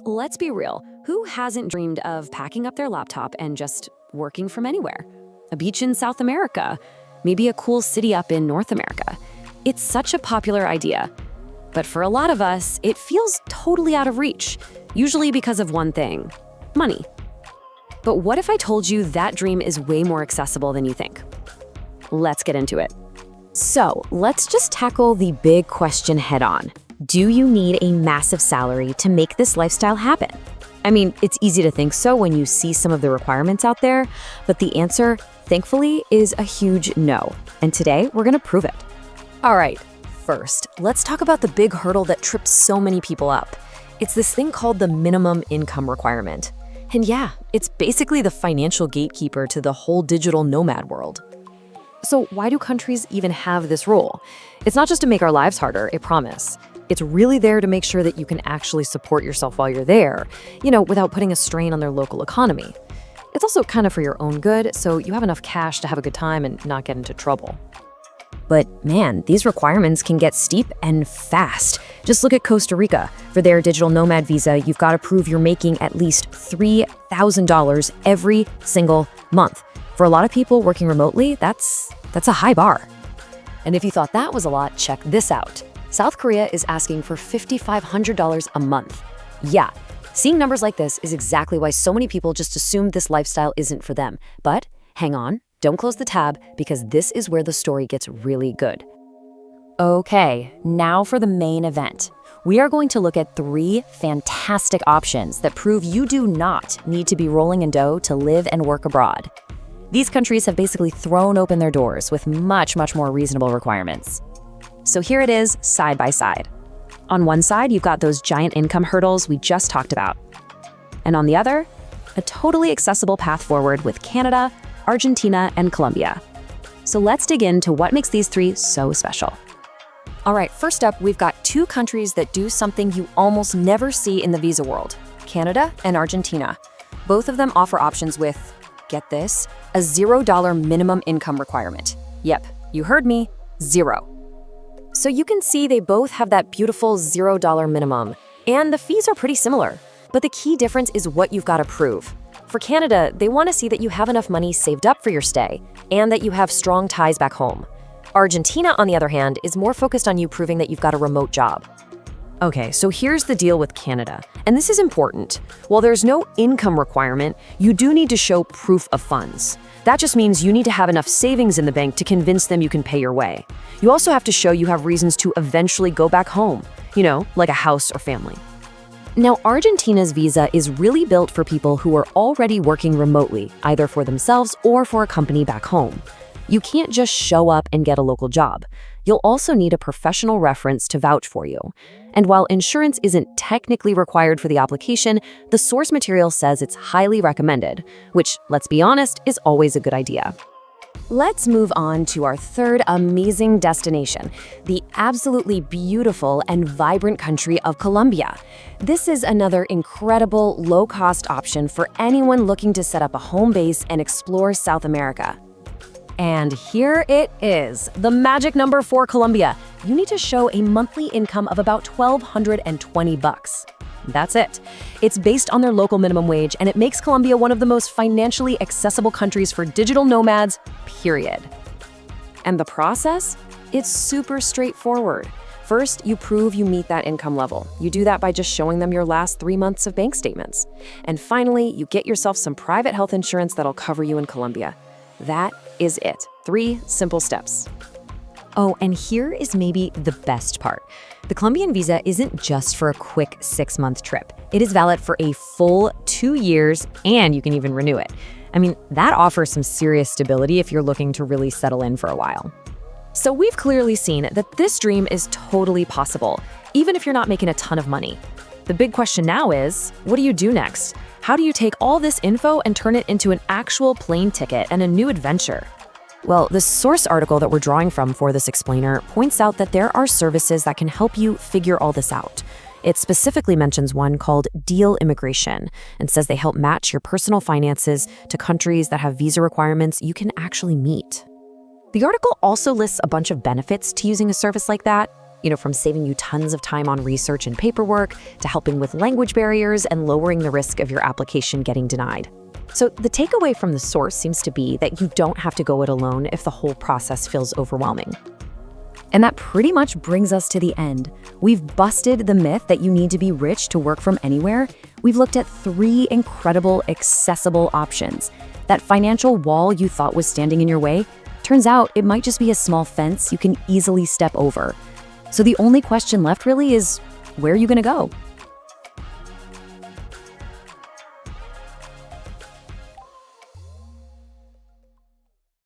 Let's be real. Who hasn't dreamed of packing up their laptop and just working from anywhere? A beach in South America, maybe a cool city up in North America. It's such a popular idea. But for a lot of us, it feels totally out of reach, usually because of one thing: money. But what if I told you that dream is way more accessible than you think? Let's get into it. So, let's just tackle the big question head on. Do you need a massive salary to make this lifestyle happen? I mean, it's easy to think so when you see some of the requirements out there, but the answer, thankfully, is a huge no. And today, we're gonna prove it. All right, first, let's talk about the big hurdle that trips so many people up. It's this thing called the minimum income requirement. And yeah, it's basically the financial gatekeeper to the whole digital nomad world. So why do countries even have this rule? It's not just to make our lives harder, I promise. It's really there to make sure that you can actually support yourself while you're there, without putting a strain on their local economy. It's also kind of for your own good, so you have enough cash to have a good time and not get into trouble. But man, these requirements can get steep and fast. Just look at Costa Rica. For their digital nomad visa, you've got to prove you're making at least $3,000 every single month. For a lot of people working remotely, that's a high bar. And if you thought that was a lot, check this out. South Korea is asking for $5,500 a month. Yeah, seeing numbers like this is exactly why so many people just assume this lifestyle isn't for them. But hang on, don't close the tab, because this is where the story gets really good. Okay, now for the main event. We are going to look at 3 fantastic options that prove you do not need to be rolling in dough to live and work abroad. These countries have basically thrown open their doors with much, much more reasonable requirements. So here it is, side by side. On one side, you've got those giant income hurdles we just talked about. And on the other, a totally accessible path forward with Canada, Argentina, and Colombia. So let's dig into what makes these 3 so special. All right, first up, we've got 2 countries that do something you almost never see in the visa world: Canada and Argentina. Both of them offer options with, get this, a $0 minimum income requirement. Yep, you heard me, 0. So you can see they both have that beautiful $0 minimum, and the fees are pretty similar. But the key difference is what you've got to prove. For Canada, they want to see that you have enough money saved up for your stay, and that you have strong ties back home. Argentina, on the other hand, is more focused on you proving that you've got a remote job. Okay, so here's the deal with Canada, and this is important. While there's no income requirement, you do need to show proof of funds. That just means you need to have enough savings in the bank to convince them you can pay your way. You also have to show you have reasons to eventually go back home, like a house or family. Now, Argentina's visa is really built for people who are already working remotely, either for themselves or for a company back home. You can't just show up and get a local job. You'll also need a professional reference to vouch for you. And while insurance isn't technically required for the application, the source material says it's highly recommended, which, let's be honest, is always a good idea. Let's move on to our third amazing destination, the absolutely beautiful and vibrant country of Colombia. This is another incredible, low-cost option for anyone looking to set up a home base and explore South America. And here it is, the magic number for Colombia. You need to show a monthly income of about $1,220. That's it. It's based on their local minimum wage, and it makes Colombia one of the most financially accessible countries for digital nomads, period. And the process? It's super straightforward. First, you prove you meet that income level. You do that by just showing them your last 3 months of bank statements. And finally, you get yourself some private health insurance that'll cover you in Colombia. That is it. 3 simple steps. Oh, and here is maybe the best part. The Colombian visa isn't just for a quick 6-month trip. It is valid for a full 2 years, and you can even renew it. I mean, that offers some serious stability if you're looking to really settle in for a while. So we've clearly seen that this dream is totally possible, even if you're not making a ton of money. The big question now is, what do you do next? How do you take all this info and turn it into an actual plane ticket and a new adventure? Well, the source article that we're drawing from for this explainer points out that there are services that can help you figure all this out. It specifically mentions one called Deal Immigration and says they help match your personal finances to countries that have visa requirements you can actually meet. The article also lists a bunch of benefits to using a service like that. from saving you tons of time on research and paperwork to helping with language barriers and lowering the risk of your application getting denied. So the takeaway from the source seems to be that you don't have to go it alone if the whole process feels overwhelming. And that pretty much brings us to the end. We've busted the myth that you need to be rich to work from anywhere. We've looked at 3 incredible, accessible options. That financial wall you thought was standing in your way, turns out it might just be a small fence you can easily step over. So the only question left really is, where are you going to go?